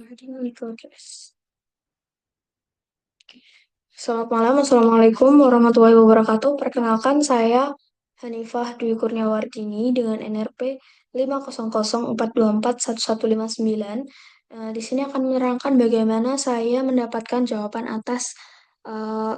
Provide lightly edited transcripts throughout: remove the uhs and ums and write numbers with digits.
Recording in progress. Selamat malam, Assalamualaikum warahmatullahi wabarakatuh. Perkenalkan, saya Hanifah Dwi Kurniawardini dengan NRP 500424159. Di sini akan menerangkan bagaimana saya mendapatkan jawaban atas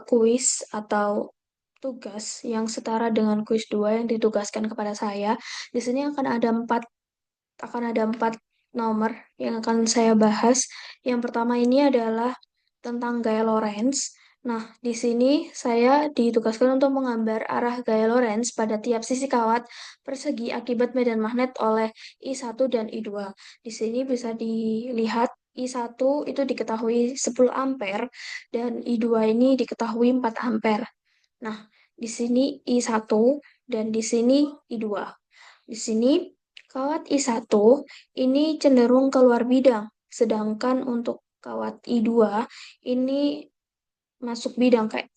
kuis atau tugas yang setara dengan kuis 2 yang ditugaskan kepada saya. Di sini akan ada empat nomor yang akan saya bahas. Yang pertama ini adalah tentang gaya Lorentz. Nah, di sini saya ditugaskan untuk menggambar arah gaya Lorentz pada tiap sisi kawat persegi akibat medan magnet oleh I1 dan I2. Di sini bisa dilihat I1 itu diketahui 10 ampere dan I2 ini diketahui 4 ampere. Nah, di sini I1 dan di sini I2. Di sini kawat I1 ini cenderung keluar bidang, sedangkan untuk kawat I2 ini masuk bidang. Kayak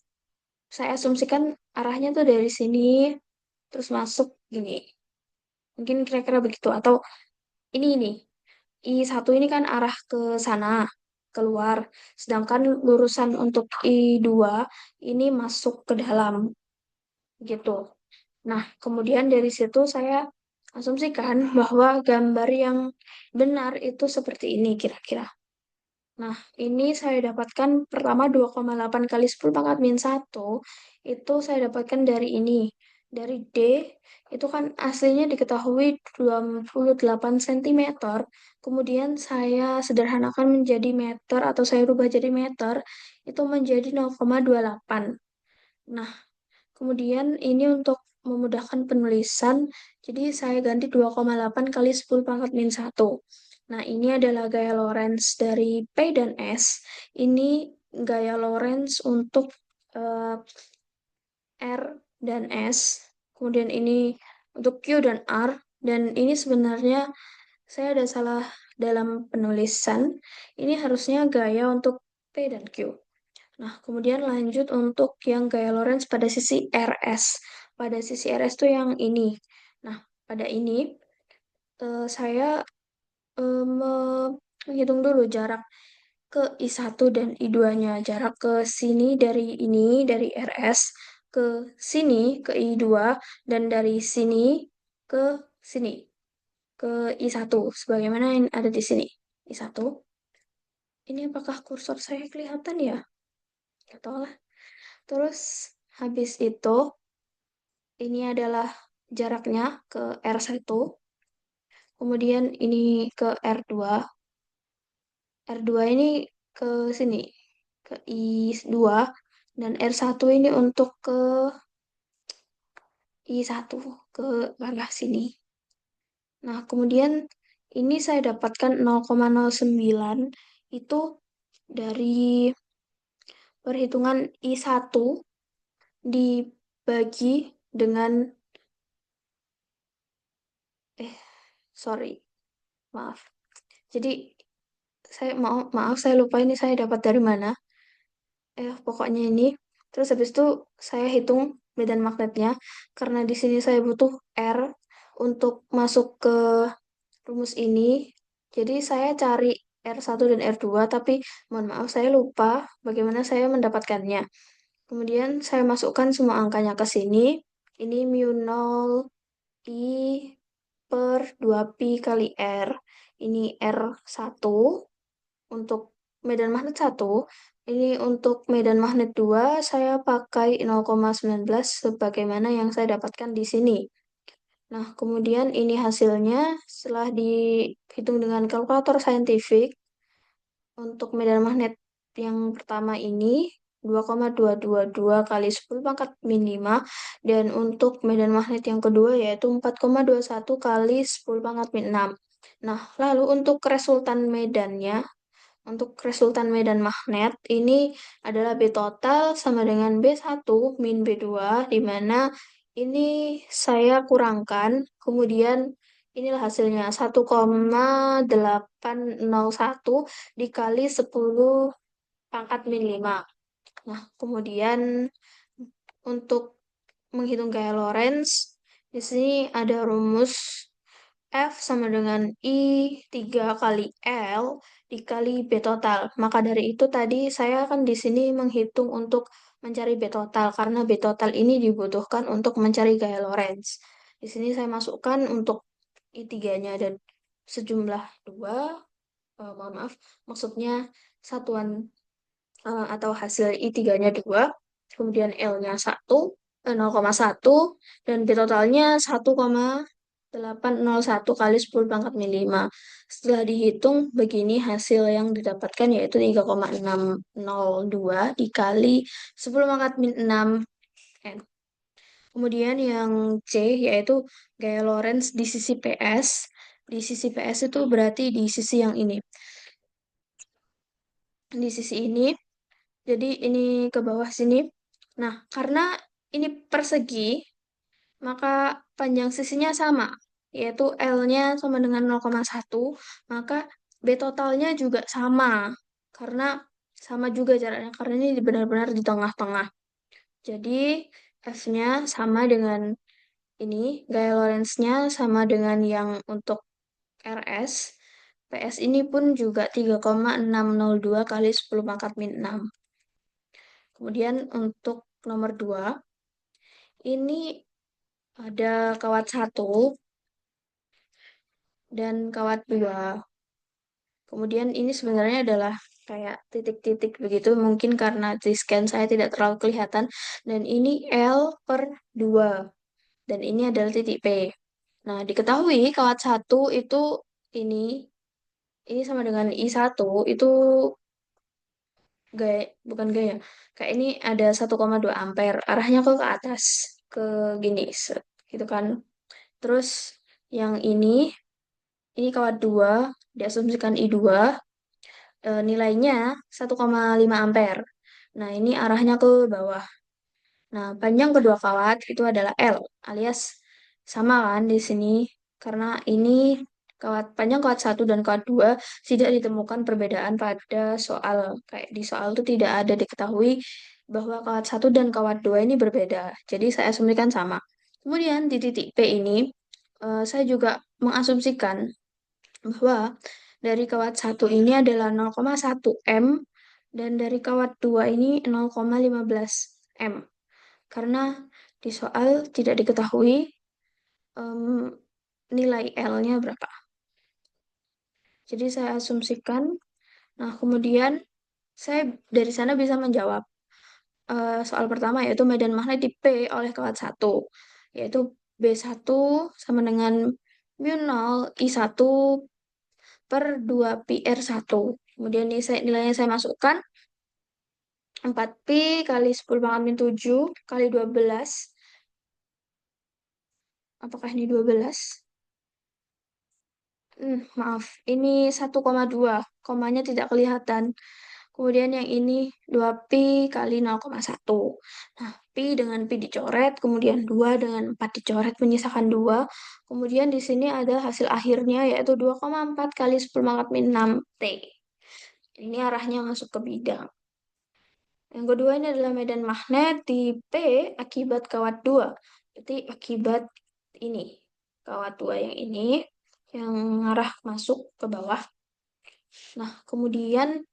saya asumsikan arahnya tuh dari sini terus masuk gini. Mungkin kira-kira begitu atau ini I1 ini kan arah ke sana keluar, sedangkan lurusan untuk I2 ini masuk ke dalam gitu. Nah, kemudian dari situ saya asumsikan bahwa gambar yang benar itu seperti ini kira-kira. Nah, ini saya dapatkan pertama 2,8 kali 10 pangkat min 1 itu saya dapatkan dari ini. Dari D itu kan aslinya diketahui 28 cm. Kemudian saya sederhanakan menjadi meter atau saya rubah jadi meter itu menjadi 0,28. Nah, kemudian ini untuk memudahkan penulisan, jadi saya ganti 2,8 kali 10 pangkat min 1. Nah, ini adalah gaya Lorentz dari P dan S. Ini gaya Lorentz untuk eh, R dan S. Kemudian ini untuk Q dan R. Dan ini sebenarnya saya ada salah dalam penulisan. Ini harusnya gaya untuk P dan Q. Nah, kemudian lanjut untuk yang gaya Lorentz pada sisi RS. Pada sisi RS itu yang ini. Nah, pada ini saya menghitung dulu jarak ke I1 dan I2-nya. Jarak ke sini dari ini, dari RS, ke sini, ke I2, dan dari sini ke sini, ke I1. Sebagaimana yang ada di sini. I1. Ini apakah kursor saya kelihatan ya? Gak tahu lah. Terus habis itu ini adalah jaraknya ke R1, kemudian ini ke R2. R2 ini ke sini, ke I2, dan R1 ini untuk ke I1, ke arah sini. Nah, kemudian ini saya dapatkan 0,09 itu dari perhitungan I1 dibagi dengan, sorry, maaf. Jadi maaf saya lupa ini saya dapat dari mana. Pokoknya ini. Terus habis itu saya hitung medan magnetnya karena di sini saya butuh R untuk masuk ke rumus ini. Jadi saya cari R1 dan R2 tapi mohon maaf saya lupa bagaimana saya mendapatkannya. Kemudian saya masukkan semua angkanya ke sini. Ini mu 0 I per 2pi kali R. Ini R1 untuk medan magnet 1. Ini untuk medan magnet 2 saya pakai 0,19 sebagaimana yang saya dapatkan di sini. Nah, kemudian ini hasilnya setelah dihitung dengan kalkulator saintifik untuk medan magnet yang pertama ini 2,222 kali 10 pangkat min 5 dan untuk medan magnet yang kedua yaitu 4,21 kali 10 pangkat min 6. Nah, lalu untuk resultan medannya, untuk resultan medan magnet ini adalah B total sama dengan B1 min B2 di mana ini saya kurangkan, kemudian inilah hasilnya 1,801 dikali 10 pangkat min 5. Nah, kemudian untuk menghitung gaya Lorentz, di sini ada rumus F sama dengan I 3 kali L dikali B total. Maka dari itu tadi saya kan di sini menghitung untuk mencari B total karena B total ini dibutuhkan untuk mencari gaya Lorentz. Di sini saya masukkan untuk I3-nya dan sejumlah 2, mohon maaf, maksudnya satuan atau hasil I3-nya 2, kemudian L-nya 0,1, dan B totalnya 1,801 kali 10 pangkat min 5. Setelah dihitung, begini hasil yang didapatkan yaitu 3,602 dikali 10 pangkat min 6 N. Kemudian yang C yaitu gaya Lorentz di sisi PS. Di sisi PS itu berarti di sisi yang ini. Di sisi ini, jadi ini ke bawah sini. Nah, karena ini persegi, maka panjang sisinya sama, yaitu L-nya sama dengan 0,1, maka B totalnya juga sama, karena sama juga jaraknya, karena ini benar-benar di tengah-tengah. Jadi F-nya sama dengan ini, gaya Lorentz-nya sama dengan yang untuk RS. PS ini pun juga 3,602 kali 10 pangkat min 6. Kemudian untuk nomor 2, ini ada kawat 1 dan kawat 2. Kemudian ini sebenarnya adalah kayak titik-titik begitu, mungkin karena di scan saya tidak terlalu kelihatan. Dan ini L per 2. Dan ini adalah titik P. Nah, diketahui kawat 1 itu ini, ini sama dengan I1, itu gaya, bukan gaya. Kayak ini ada 1,2 ampere, arahnya ke atas, ke gini, gitu kan. Terus yang ini kawat 2, diasumsikan I2, nilainya 1,5 ampere. Nah, ini arahnya ke bawah. Nah, panjang kedua kawat itu adalah L, alias sama kan di sini. Karena ini panjang kawat 1 dan kawat 2 tidak ditemukan perbedaan pada soal. Kayak di soal itu tidak ada diketahui bahwa kawat 1 dan kawat 2 ini berbeda. Jadi saya asumsikan sama. Kemudian di titik P ini, saya juga mengasumsikan bahwa dari kawat 1 ini adalah 0,1 M dan dari kawat 2 ini 0,15 M. Karena di soal tidak diketahui em, nilai L-nya berapa. Jadi saya asumsikan, nah kemudian saya dari sana bisa menjawab soal pertama yaitu medan magnet di P oleh kawat 1, yaitu B1 sama dengan mu 0 I1 per 2 pi R1. Kemudian ini nilainya saya masukkan 4pi kali 10 pangkat min 7 kali 12. Apakah ini 12? Maaf, ini 1,2. Komanya tidak kelihatan. Kemudian yang ini 2pi kali 0,1. Nah, pi dengan pi dicoret, kemudian 2 dengan 4 dicoret, menyisakan 2. Kemudian di sini ada hasil akhirnya yaitu 2,4 kali 10 pangkat min 6 T. Ini arahnya masuk ke bidang. Yang kedua ini adalah medan magnet di P akibat kawat 2. Berarti akibat ini, kawat 2 yang ini, yang arah masuk ke bawah. Nah, kemudian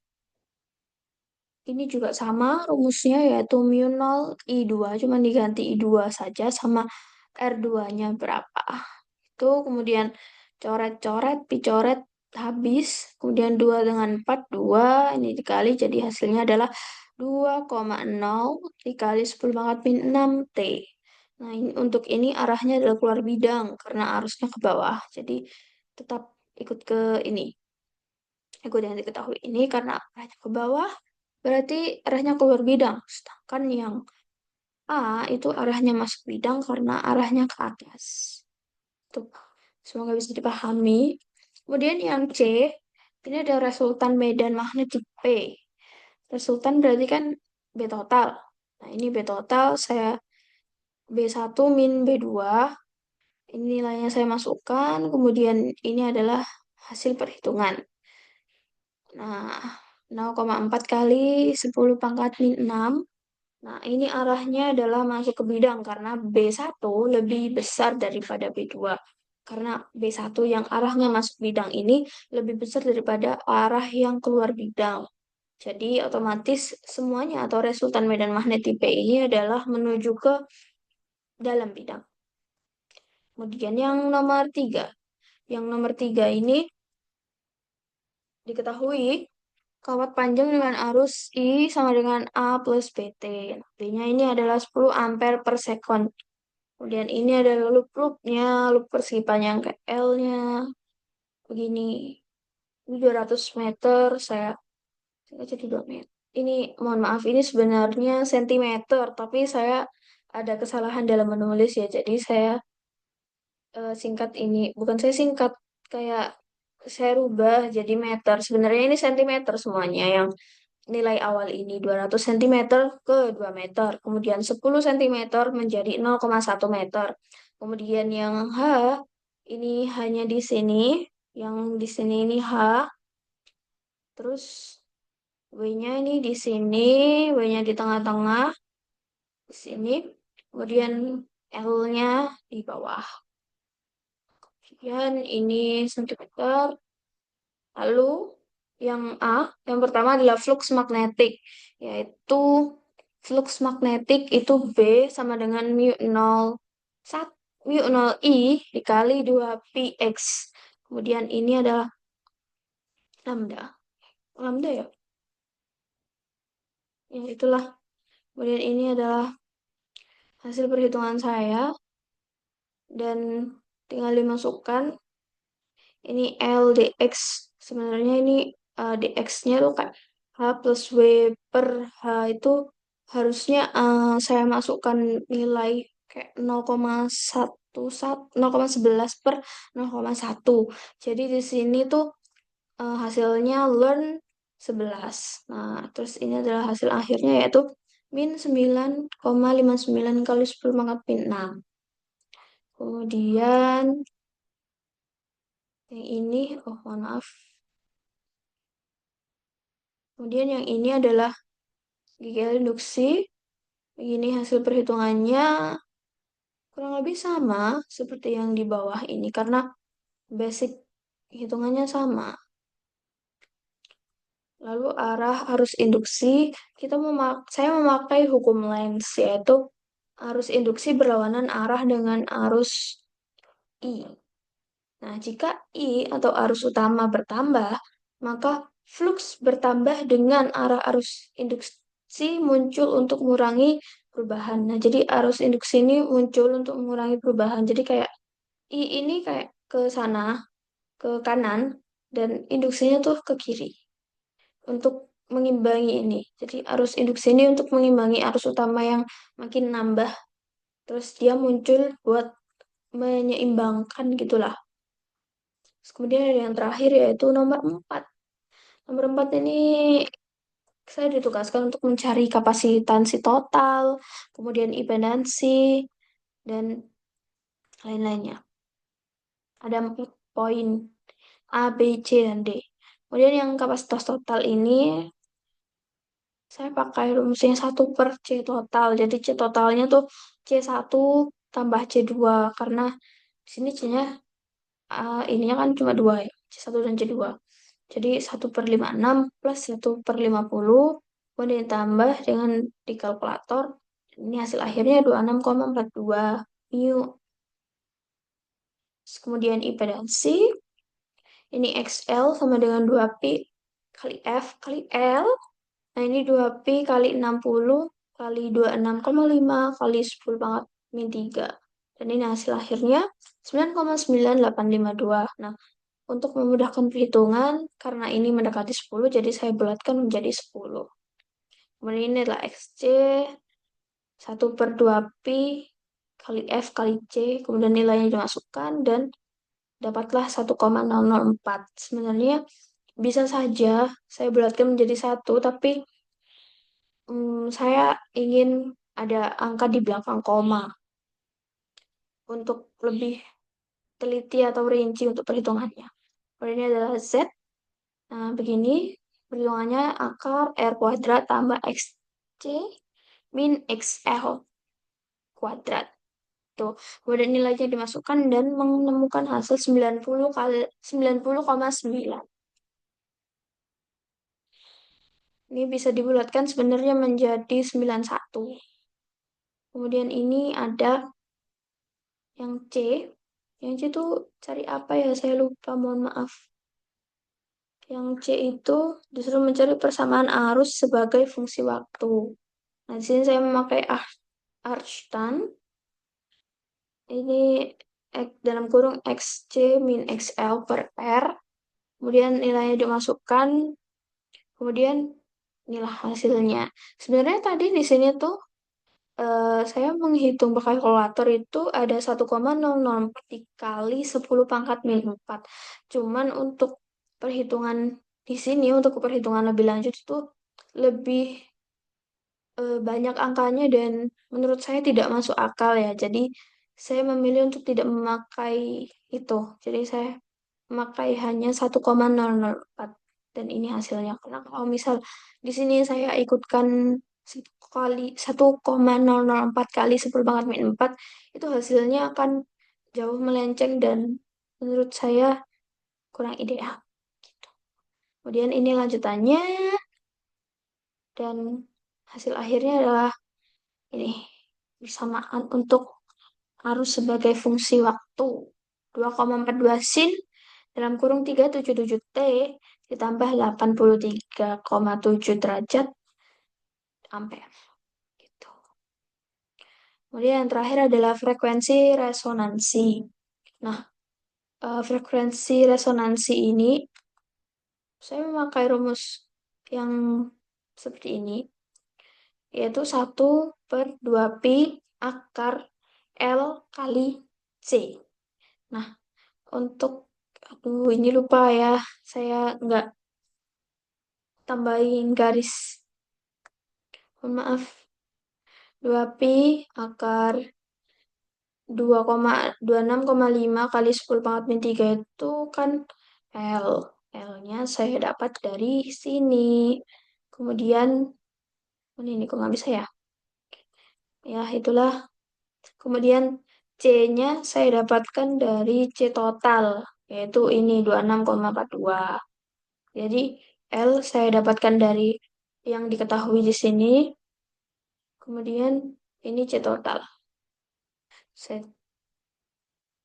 ini juga sama rumusnya yaitu mu 0 I2, cuma diganti I2 saja sama R2-nya berapa. Itu kemudian coret-coret, dicoret habis, kemudian 2 dengan 4, 2, ini dikali, jadi hasilnya adalah 2,0 dikali 10 pangkat min 6 T. Nah, untuk ini arahnya adalah keluar bidang karena arusnya ke bawah. Jadi tetap ikut ke ini. Ikut yang diketahui ini karena arahnya ke bawah, berarti arahnya keluar bidang. Sedangkan yang A itu arahnya masuk bidang karena arahnya ke atas. Tuh, semoga bisa dipahami. Kemudian yang C, ini ada resultan medan magnetik P. Resultan berarti kan B total. Nah, ini B total, saya B1 min B2. Ini nilainya saya masukkan, kemudian ini adalah hasil perhitungan. Nah, 0,4 kali 10 pangkat min 6. Nah, ini arahnya adalah masuk ke bidang karena B1 lebih besar daripada B2. karena B1 yang arahnya masuk bidang ini lebih besar daripada arah yang keluar bidang. Jadi otomatis semuanya atau resultan medan magnet tipe ini adalah menuju ke dalam bidang. Kemudian yang nomor tiga. Yang nomor tiga ini diketahui kawat panjang dengan arus I sama dengan A plus BT. B-nya ini adalah 10 ampere per second. Kemudian ini adalah loop-loopnya, loop persegi panjang ke L-nya. Begini, ini 200 meter, saya jadi 2 meter. Ini, mohon maaf, ini sebenarnya sentimeter, tapi saya ada kesalahan dalam menulis ya. Jadi saya singkat ini, bukan saya singkat, kayak saya rubah jadi meter. Sebenarnya ini sentimeter semuanya yang nilai awal ini 200 cm ke 2 meter. Kemudian 10 cm menjadi 0,1 meter. Kemudian yang H ini hanya di sini, yang di sini ini H. Terus W-nya ini di sini, W-nya di tengah-tengah, di sini. Kemudian L-nya di bawah. Kemudian ini cm. Lalu yang A, yang pertama adalah flux magnetik, yaitu flux magnetik itu B sama dengan mu 0, mu 0 I dikali 2 px. Kemudian ini adalah lambda. Lambda ya? Ya itulah. Kemudian ini adalah hasil perhitungan saya dan tinggal dimasukkan. Ini L dx. Sebenarnya ini dx-nya tuh kayak H plus W per H itu harusnya saya masukkan nilai kayak 0,11 per 0,1. Jadi di sini tuh hasilnya learn 11. Nah, terus ini adalah hasil akhirnya yaitu min 9,59 kali 10 pangkat min 6. Kemudian yang ini, oh mohon maaf. Kemudian yang ini adalah gigi induksi. Ini hasil perhitungannya kurang lebih sama seperti yang di bawah ini karena basic hitungannya sama. Lalu arah arus induksi, saya memakai hukum Lenz yaitu arus induksi berlawanan arah dengan arus I. Nah, jika I atau arus utama bertambah, maka flux bertambah dengan arah arus induksi muncul untuk mengurangi perubahan. Nah, jadi arus induksi ini muncul untuk mengurangi perubahan. Jadi kayak I ini kayak ke sana, ke kanan, dan induksinya tuh ke kiri untuk mengimbangi ini. Jadi arus induksi ini untuk mengimbangi arus utama yang makin nambah. Terus dia muncul buat menyeimbangkan gitulah. Terus kemudian ada yang terakhir yaitu nomor 4. Nomor 4 ini saya ditugaskan untuk mencari kapasitansi total, kemudian impedansi, dan lain-lainnya. Ada 4 poin A, B, C, dan D. Kemudian yang kapasitas total ini saya pakai rumusnya 1/C total. Jadi C totalnya tuh C1 tambah C2 karena di sini C-nya ininya kan cuma 2 ya. C1 dan C2. Jadi 1/56 plus 1/50 kemudian ditambah dengan di kalkulator. Ini hasil akhirnya 26,42 mu. Kemudian impedansi. Ini XL sama dengan 2P kali F kali L. Nah, ini 2Pi kali 60 kali 26,5 kali 10 pangkat min 3. Dan ini hasil akhirnya 9,9852. Nah, untuk memudahkan perhitungan, karena ini mendekati 10, jadi saya bulatkan menjadi 10. Kemudian ini adalah XC, 1/2Pi kali F kali C, kemudian nilainya dimasukkan, dan dapatlah 1,004. Sebenarnya bisa saja saya bulatkan menjadi 1, tapi saya ingin ada angka di belakang koma untuk lebih teliti atau rinci untuk perhitungannya. Ini adalah Z. Nah, begini perhitungannya akar R kuadrat tambah XC min XL kuadrat. Tuh, kemudian nilainya dimasukkan dan menemukan hasil 90 kali 90,9. Ini bisa dibulatkan sebenarnya menjadi 91. Kemudian ini ada yang C. Yang C itu cari apa ya? Saya lupa, mohon maaf. Yang C itu disuruh mencari persamaan arus sebagai fungsi waktu. Nah, di sini saya memakai Archtan. Ini dalam kurung XC min XL per R. Kemudian nilainya dimasukkan. Kemudian inilah hasilnya. Sebenarnya tadi di sini tuh saya menghitung pakai kalkulator itu ada 1,004 dikali 10 pangkat min 4. Cuman untuk perhitungan di sini, untuk perhitungan lebih lanjut itu lebih banyak angkanya dan menurut saya tidak masuk akal ya. Jadi saya memilih untuk tidak memakai itu. Jadi saya memakai hanya 1,004 dan ini hasilnya. Karena kalau misal di sini saya ikutkan 1,004 kali 10 pangkat min 4 itu hasilnya akan jauh melenceng dan menurut saya kurang ideal. Kemudian ini lanjutannya dan hasil akhirnya adalah ini bersamaan untuk arus sebagai fungsi waktu 2,42 sin dalam kurung 377 T ditambah 83,7 derajat ampere gitu. Kemudian yang terakhir adalah frekuensi resonansi. Nah, frekuensi resonansi ini saya memakai rumus yang seperti ini, yaitu 1/2 pi akar L kali C. Nah, untuk, aduh ini lupa ya, saya nggak tambahin garis. Mohon maaf. 2 pi akar 26,5 kali 10 pangkat min 3 itu kan L. L-nya saya dapat dari sini. Kemudian, ini kok nggak bisa ya? Ya, itulah. Kemudian C-nya saya dapatkan dari C total, yaitu ini 26,42. Jadi L saya dapatkan dari yang diketahui di sini. Kemudian ini C total. Saya,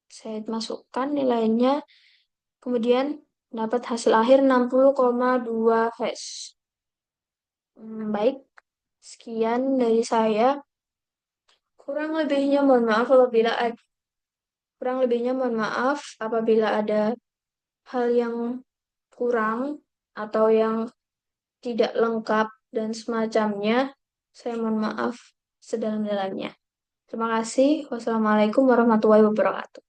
saya masukkan nilainya. Kemudian dapat hasil akhir 60,2 Hz. Baik, sekian dari saya. Kurang lebihnya mohon maaf apabila ada, kurang lebihnya mohon maaf apabila ada hal yang kurang atau yang tidak lengkap dan semacamnya. Saya mohon maaf sedalam-dalamnya. Terima kasih. Wassalamualaikum warahmatullahi wabarakatuh.